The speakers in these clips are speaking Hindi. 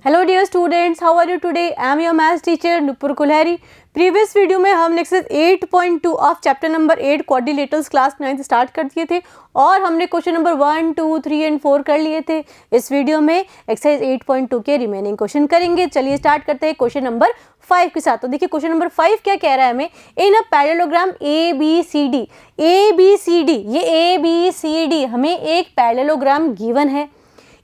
Hello dear students, how are you today? I am your maths teacher Nupur Kulhari. Previous video में हम exercise 8.2 of chapter number 8 quadrilaterals class 9 start कर दिए थे और हमने क्वेश्चन नंबर 1, 2, 3 एंड 4 कर लिए थे। इस वीडियो में एक्सरसाइज 8.2 के रिमेनिंग क्वेश्चन करेंगे। चलिए स्टार्ट करते हैं क्वेश्चन नंबर 5 के साथ। तो देखिए क्वेश्चन नंबर 5 क्या कह रहा है हमें, in a parallelogram A B C D, ये ABCD हमें एक पैरेललोग्राम गिवन है।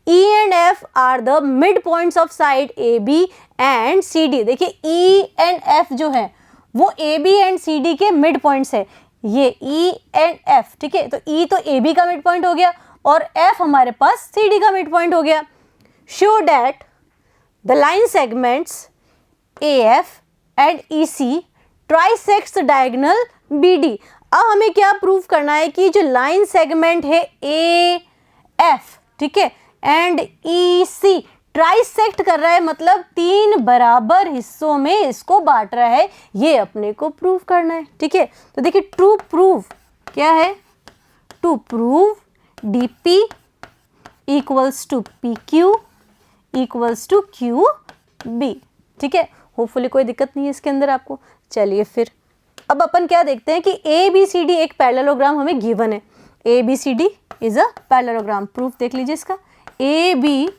E and F are the midpoints of side AB and CD। देखिए E and F जो है वो AB and CD के मिड पॉइंट्स है। ये E and F, ठीक है, तो E तो AB का मिड पॉइंट हो गया और F हमारे पास CD का मिड पॉइंट हो गया। Show that the line segments AF and EC trisects diagonal BD। अब हमें क्या प्रूव करना है कि जो लाइन सेगमेंट है AF, ठीक है, एंड EC ट्राइसेक्ट कर रहा है, मतलब 3 बराबर हिस्सों में इसको बांट रहा है। ये अपने को प्रूव करना है, ठीक है। तो देखिए टू प्रूव क्या है, to prove DP equals to PQ equals to QB, ठीक है। होपफुली कोई दिक्कत नहीं है इसके अंदर आपको। चलिए फिर अब अपन क्या देखते हैं कि ABCD एक पैरेललोग्राम हमें गिवन है। ABCD is a parallelogram. Proof देख लीजिए इसका, ABCD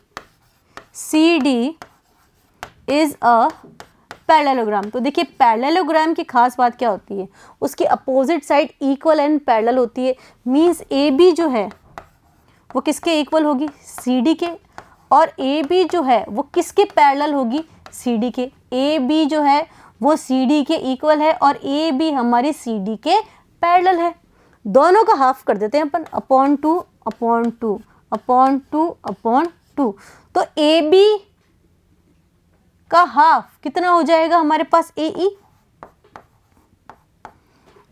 इज अ पैरेललोग्राम। तो देखिए पैरेललोग्राम की खास बात क्या होती है, उसकी opposite side equal and parallel होती है। मींस AB जो है वो किसके इक्वल होगी, CD के, और AB जो है वो किसके पैरेलल होगी, CD के। AB जो है वो CD के इक्वल है और AB हमारी CD के पैरेलल है। दोनों का हाफ कर देते हैं अपन, upon two upon two upon two upon two. तो AB का हाफ कितना हो जाएगा हमारे पास, AE,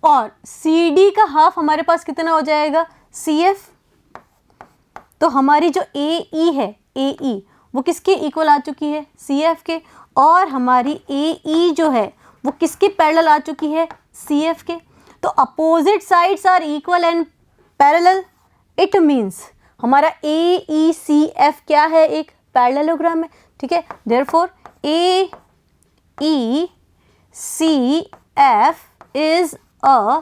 और CD का हाफ हमारे पास कितना हो जाएगा, CF। तो हमारी जो AE है, AE वो किसके इक्वल आ चुकी है, CF के, और हमारी AE जो है वो किसके पैरेलल आ चुकी है, CF के। तो opposite sides are equal and parallel, it means हमारा AECF क्या है, एक पैरेललोग्राम है, ठीक है। Therefore AECF is a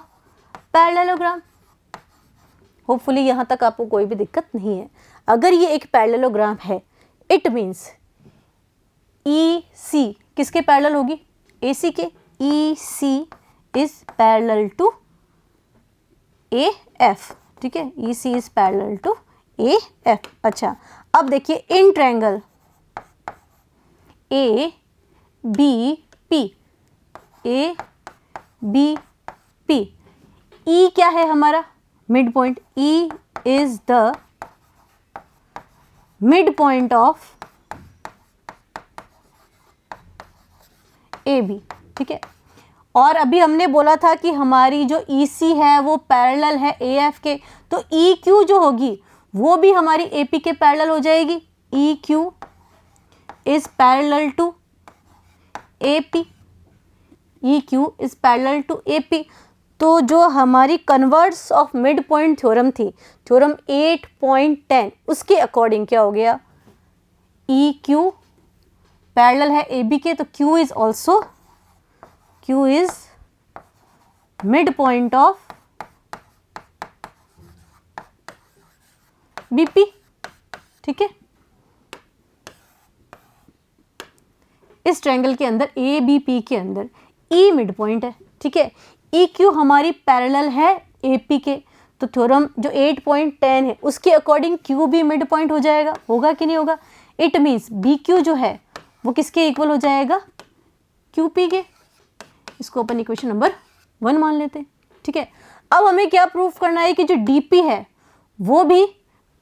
parallelogram. Hopefully यहाँ तक आपको कोई भी दिक्कत नहीं है। अगर ये एक पैरेललोग्राम है, इट मीन्स EC किसके पैरेलल होगी, AC के। EC is parallel to AF, ठीक है, EC is parallel to AF। अच्छा, अब देखिए in triangle ABP, ABP, E क्या है हमारा, mid point. E is the mid point of AB, ठीक है। और अभी हमने बोला था कि हमारी जो EC है वो पैरेलल है AF के, तो EQ जो होगी वो भी हमारी AP के पैरेलल हो जाएगी। EQ is parallel to AP, EQ is parallel to AP। तो जो हमारी converse of mid point theorem थी, थ्योरम 8.10, उसके अकॉर्डिंग क्या हो गया, EQ पैरेलल है AB के, तो Q is also, Q is mid point of BP, ठीक है। इस ट्रायंगल के अंदर ABP के अंदर E मिड पॉइंट है, ठीक है। EQ हमारी पैरेलल है AP के, तो थ्योरम जो 8.10 है उसके अकॉर्डिंग Q भी मिड पॉइंट हो जाएगा, होगा कि नहीं होगा। इट मीन्स BQ जो है वो किसके इक्वल हो जाएगा, QP के। इसको अपन इक्वेशन नंबर 1 मान लेते हैं, ठीक है। अब हमें क्या प्रूफ करना है कि जो DP है वो भी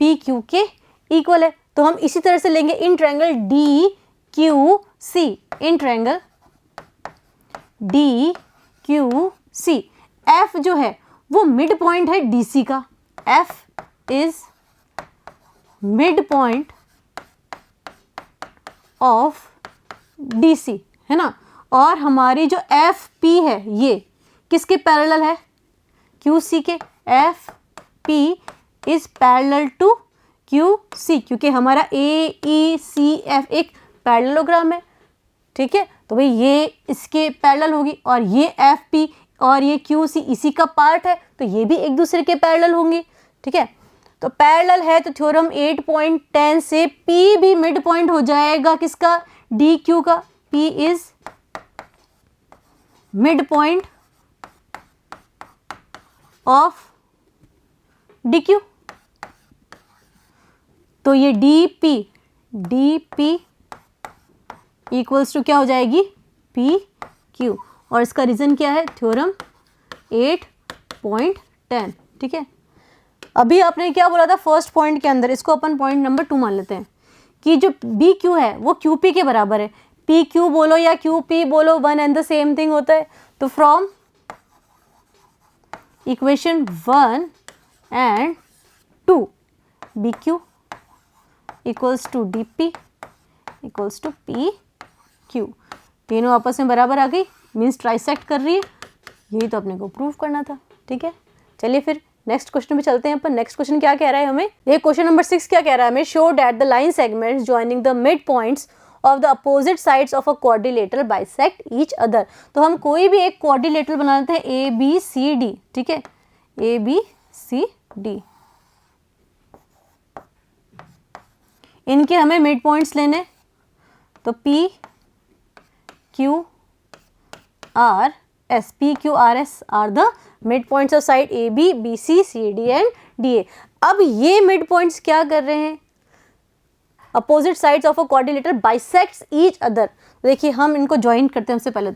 PQ के इक्वल है। तो हम इसी तरह से लेंगे in triangle DQC, in triangle DQC। F जो है वो मिड पॉइंट है DC का, F is mid point of DC, है ना। और हमारी जो FP है ये किसके पैरेलल है, QC के। FP is parallel to QC, क्योंकि हमारा AECF एक पैरेललोग्राम है, ठीक है। तो भाई ये इसके पैरेलल होगी और ये एफ पी और ये क्यू सी इसी का पार्ट है, तो ये भी एक दूसरे के पैरेलल होंगे, ठीक है। तो पैरेलल है तो थ्योरम 8.10 से P भी मिड पॉइंट हो जाएगा किसका, डी क्यू का। P is mid point of D Q. तो ये डी पी इक्वल्स टू क्या हो जाएगी, पी क्यू। और इसका रीजन क्या है, थ्योरम 8.10, ठीक है। अभी आपने क्या बोला था फर्स्ट पॉइंट के अंदर, इसको अपन पॉइंट नंबर 2 मान लेते हैं कि जो बी क्यू है वो क्यू पी के बराबर है। पी क्यू बोलो या क्यू पी बोलो, one and the same thing होता है। तो from equation 1 and 2 B Q equals to D P equals to P Q, तीनों आपस में बराबर आ गई, मीन्स ट्राइसेक्ट कर रही है। यही तो अपने को प्रूव करना था, ठीक है। चलिए फिर नेक्स्ट क्वेश्चन पे चलते हैं अपन। नेक्स्ट क्वेश्चन क्या कह रहा है हमें, ये क्वेश्चन नंबर 6 क्या कह रहा है हमें, show that the line segments joining the mid points of the opposite sides of a quadrilateral bisect each other. तो हम कोई भी एक क्वाड्रिलेटरल बना लेते हैं ए बी सी डी, ठीक है, ए बी सी डी। इनके हमें मिड पॉइंट्स लेने, तो P Q R S, P Q R S are the mid points of side A B B C C D and D A. अब ये मिड पॉइंट्स क्या कर रहे हैं, opposite sides of a quadrilateral bisects each other. देखिए हम इनको ज्वाइन करते हैं सबसे पहले।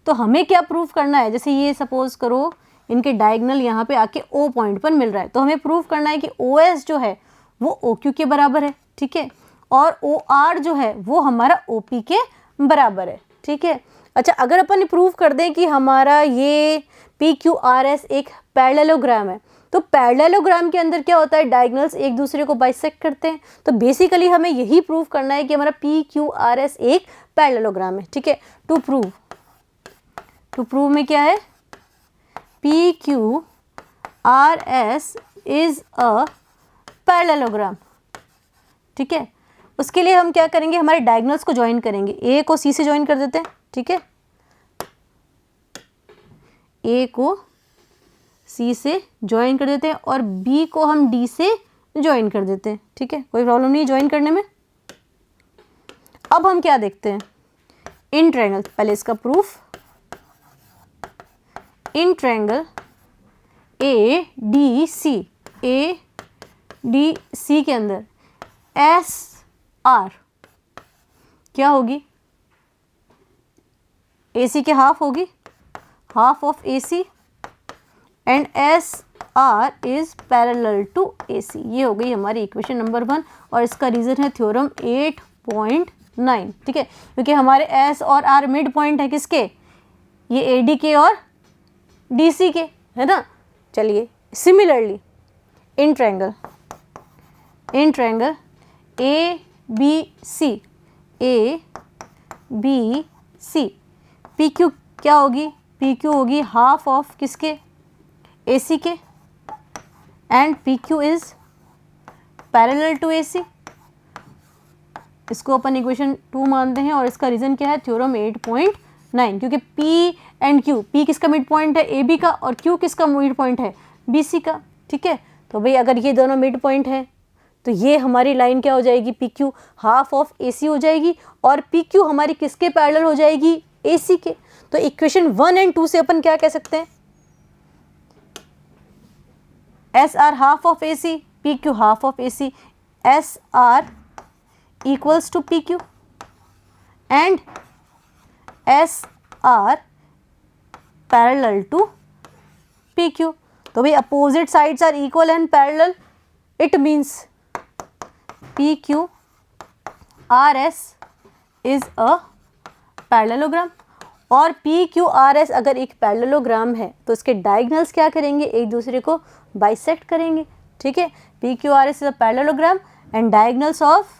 तो हमें क्या प्रूव करना है, जैसे ये सपोज करो इनके डायगोनल यहाँ पे आके ओ पॉइंट पर मिल रहा है, तो हमें प्रूव करना है कि ओ एस जो है वो ओ क्यू के बराबर है, ठीक है, और ओ आर जो है वो हमारा ओ पी के बराबर है, ठीक है। अच्छा, अगर अपन प्रूव कर दें कि हमारा ये पी क्यू आर एस एक पैरेललोग्राम है, तो पैरेललोग्राम के अंदर क्या होता है, डायगोनल्स एक दूसरे को बाइसेक्ट करते हैं। तो बेसिकली हमें यही प्रूव करना है कि हमारा पी क्यू आर एस एक पैरेललोग्राम है, ठीक है। टू प्रूव में क्या है, P Q R S is a parallelogram, ठीक है। उसके लिए हम क्या करेंगे, हमारे डायगोनल्स को ज्वाइन करेंगे। ए को सी से ज्वाइन कर देते हैं, ठीक है, ए को सी से ज्वाइन कर देते हैं और बी को हम डी से ज्वाइन कर देते हैं, ठीक है, कोई प्रॉब्लम नहीं ज्वाइन करने में। अब हम क्या देखते हैं, इन ट्रायंगल, पहले इसका proof, in triangle A D C के अंदर एस आर क्या होगी, ए सी के हाफ होगी, half of A C, and S R is parallel to A C. ये हो गई हमारी इक्वेशन नंबर 1 और इसका रीजन है थ्योरम 8.9, ठीक है, क्योंकि हमारे एस और आर मिड पॉइंट है किसके, ये ए डी के और डी सी के, है ना। चलिए similarly in triangle A B C P Q क्या होगी, पी क्यू होगी हाफ ऑफ किसके, ए सी के, and P Q is parallel to A C. इसको अपन इक्वेशन 2 मानते हैं और इसका रीजन क्या है, थ्योरम 8.9, क्योंकि P एंड Q, P किसका मिड पॉइंट है, AB का, और Q किसका मिड पॉइंट है, BC का, ठीक है। तो भाई अगर ये दोनों मिड पॉइंट है तो ये हमारी लाइन क्या हो जाएगी, PQ हाफ ऑफ AC हो जाएगी और PQ हमारी किसके पैरेलल हो जाएगी, AC के। तो इक्वेशन 1 एंड 2 से अपन क्या कह सकते हैं, SR half of AC, PQ half of AC, SR equals to PQ and SR parallel to PQ. तो भाई opposite sides are equal and parallel. It means PQ RS is a parallelogram. और PQRS अगर एक पैरेललोग्राम है तो इसके डायगोनल्स क्या करेंगे, एक दूसरे को बाइसेक्ट करेंगे, ठीक है। PQRS is a parallelogram and diagonals of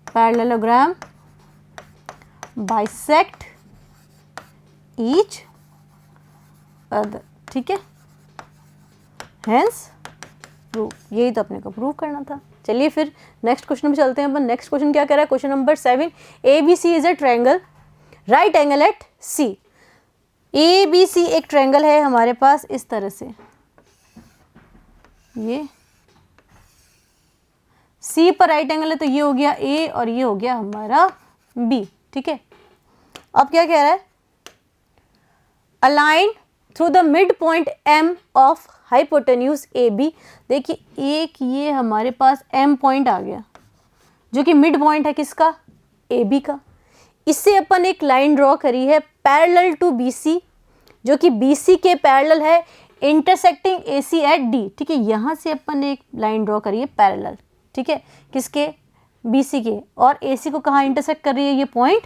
parallelogram bisect each other, ठीक है, हेंस प्रूफ। यही तो अपने को प्रूव करना था। चलिए फिर नेक्स्ट क्वेश्चन पे चलते हैं अपन। नेक्स्ट क्वेश्चन क्या कह रहा है, question number 7, ABC is a triangle, right angle at C। ABC एक ट्रायंगल है हमारे पास इस तरह से, ये C पर राइट एंगल है तो ये हो गया A और ये हो गया हमारा B, ठीक है। अब क्या कह रहा है, align through the mid point M of hypotenuse AB। देखिए एक ये हमारे पास M पॉइंट आ गया जो कि मिड पॉइंट है किसका, AB का। इससे अपन एक लाइन ड्रॉ करी है पैरेलल टू BC, जो कि BC के पैरेलल है, इंटरसेक्टिंग AC एट D, ठीक है। यहाँ से अपन एक लाइन ड्रॉ करी है पैरेलल, ठीक है, किसके, BC के, और AC को कहाँ इंटरसेक्ट कर रही है, ये पॉइंट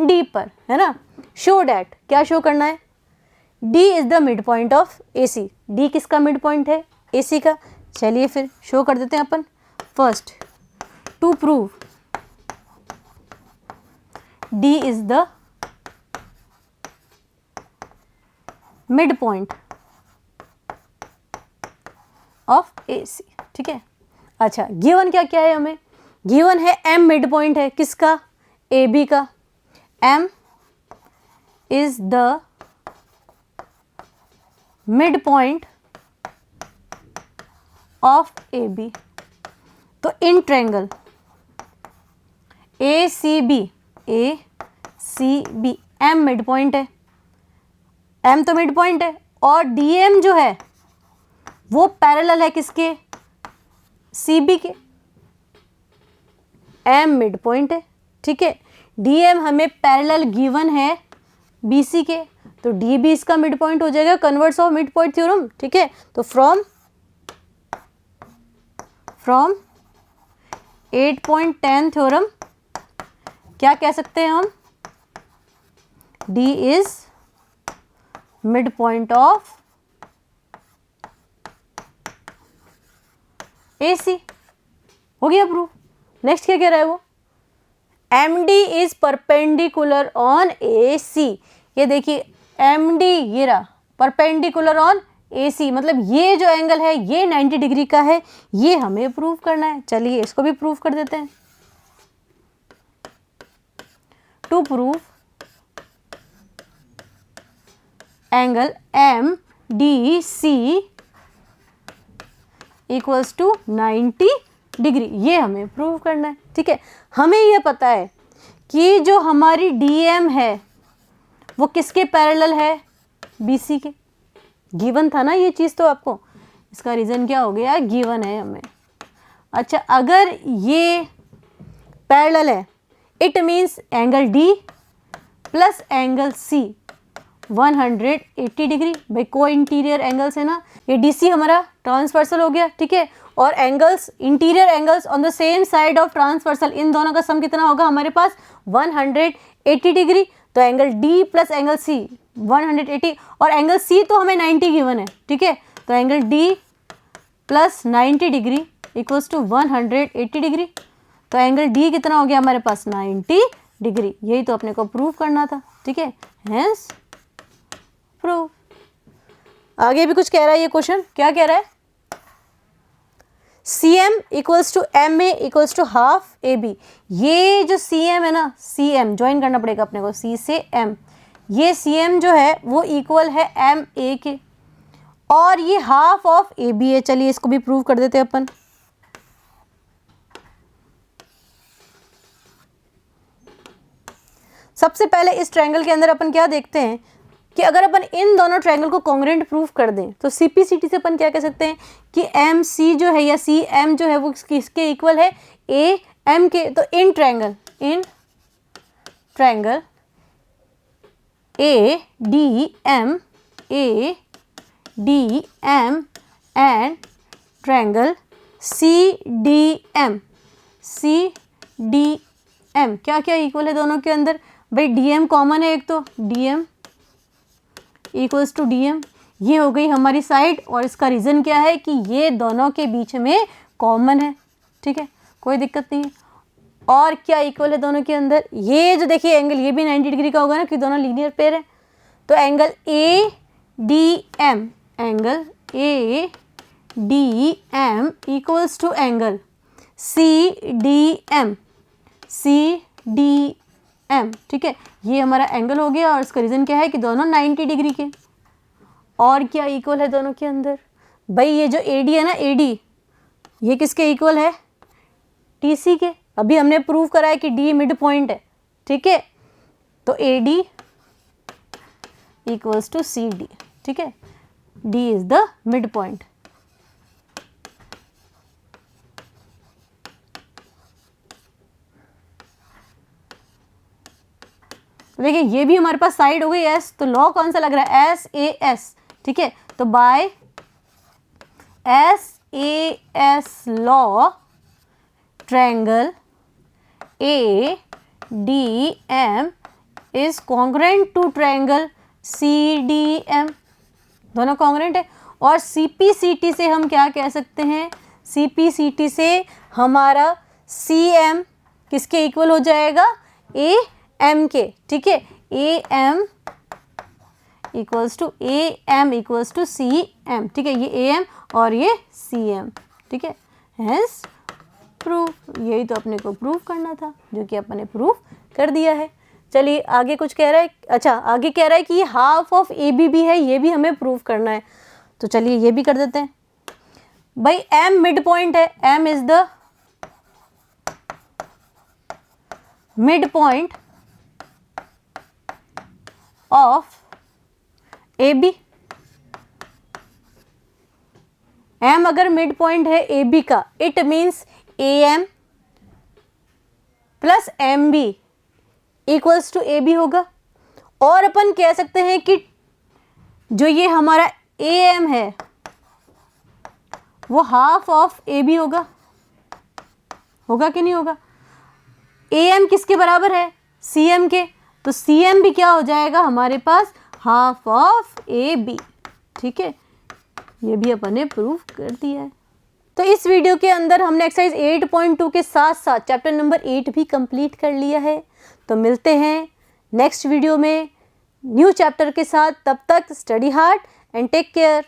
D पर, है ना। शो डैट, क्या शो करना है, D is the mid point of AC। D किसका मिड पॉइंट है, AC का। चलिए फिर शो कर देते हैं अपन। First, to prove D is the mid point of AC, ठीक है। अच्छा, गिवन क्या क्या है हमें, गिवन है M मिड पॉइंट है किसका, AB का। M is the mid point of AB। तो in triangle ACB, ACB M mid point है, M तो मिड पॉइंट है, और DM जो है वो पैरेलल है किसके, CB के। M मिड पॉइंट है, ठीक है। DM हमें पैरेलल गिवन है BC के, तो DB इसका मिड पॉइंट हो जाएगा, converse of mid point theorem, ठीक है। तो फ्रॉम 8.10 थ्योरम क्या कह सकते हैं हम, D is mid point of AC। हो गया प्रूफ। नेक्स्ट क्या कह रहा है वो, MD is perpendicular on AC। ये देखिए MD ये रहा परपेंडिकुलर ऑन AC, मतलब ये जो एंगल है ये 90 डिग्री का है, ये हमें प्रूव करना है। चलिए इसको भी प्रूव कर देते हैं। To prove angle MDC equals to 90 degree, ये हमें प्रूव करना है, ठीक है। हमें ये पता है कि जो हमारी DM है वो किसके पैरेलल है, BC के। गिवन था ना ये चीज़ तो आपको, इसका रीज़न क्या हो गया, गिवन है हमें। अच्छा, अगर ये पैरेलल है it means angle D plus angle C 180 degree. भाई को इंटीरियर एंगल्स है ना, ये DC हमारा ट्रांसवर्सल हो गया, ठीक है। और angles, interior angles on the same side of transversal, इन दोनों का सम कितना होगा हमारे पास 180 डिग्री। तो angle D plus angle C 180, और एंगल C तो हमें 90 गिवन है, ठीक है। तो angle D plus 90 degree equals to 180 degree. तो एंगल D कितना हो गया हमारे पास 90 डिग्री। यही तो अपने को प्रूव करना था, ठीक है। Hence prove. आगे भी कुछ कह रहा है ये क्वेश्चन, क्या कह रहा है, CM equals to MA equals to half AB। ये जो CM है ना, CM ज्वाइन करना पड़ेगा अपने को, C से M। ये CM जो है वो इक्वल है MA के, और ये हाफ ऑफ AB है। चलिए इसको भी प्रूव कर देते हैं अपन। सबसे पहले इस ट्रायंगल के अंदर अपन क्या देखते हैं कि अगर अपन इन दोनों ट्रायंगल को कॉन्ग्रुएंट प्रूफ कर दें तो CPCT से अपन क्या कह सकते हैं कि MC जो है या CM जो है वो किसके इक्वल है, AM के। तो in triangle ADM and triangle CDM क्या क्या इक्वल है दोनों के अंदर, भाई DM कॉमन है एक, तो DM इक्वल्स टू DM, ये हो गई हमारी साइड। और इसका रीज़न क्या है कि ये दोनों के बीच में कॉमन है, ठीक है, कोई दिक्कत नहीं है। और क्या इक्वल है दोनों के अंदर, ये जो देखिए एंगल ये भी 90 डिग्री का होगा ना, कि दोनों लीनियर पेयर है। तो angle D M, angle A D M equals to angle C D M, C D M, ठीक है। ये हमारा एंगल हो गया और इसका रीज़न क्या है कि दोनों 90 डिग्री के। और क्या इक्वल है दोनों के अंदर? भाई ये जो ए डी है ना, ए डी, ये किसके इक्वल है? टी सी के। अभी हमने प्रूव करा है कि डी मिड पॉइंट है, ठीक है। तो A D equals to C D, ठीक है। D is the mid point. देखिए ये भी हमारे पास साइड हो गई एस, तो लॉ कौन सा लग रहा है? एस ए एस, ठीक है। तो by S A S law triangle A D M is congruent to triangle C D M, दोनों कॉन्ग्रुएंट है। और सी पी सी टी से हम क्या कह सकते हैं? सी पी सी टी से हमारा सी एम किसके इक्वल हो जाएगा? ए एम के, ठीक है। A M equals to C M, ठीक है। ये ए एम और ये सी एम, ठीक है। हेंस प्रूफ, यही तो अपने को प्रूफ करना था, जो कि अपने प्रूफ कर दिया है। चलिए आगे कुछ कह रहा है। अच्छा, आगे कह रहा है कि ये हाफ ऑफ ए बी भी है, ये भी हमें प्रूफ करना है। तो चलिए ये भी कर देते हैं। भाई एम मिड पॉइंट है, M is the mid point of A B. M अगर मिड पॉइंट है ए बी का, it means A M plus M B equals to A B होगा। और अपन कह सकते हैं कि जो ये हमारा ए एम है वो हाफ ऑफ ए बी होगा। होगा कि नहीं होगा? ए एम किसके बराबर है? सी एम के। तो सी एम भी क्या हो जाएगा हमारे पास? हाफ ऑफ ए बी, ठीक है। ये भी अपन ने प्रूफ कर दिया है। तो इस वीडियो के अंदर हमने एक्सरसाइज 8.2 के साथ साथ चैप्टर नंबर 8 भी कंप्लीट कर लिया है। तो मिलते हैं नेक्स्ट वीडियो में न्यू चैप्टर के साथ। तब तक study hard and take care.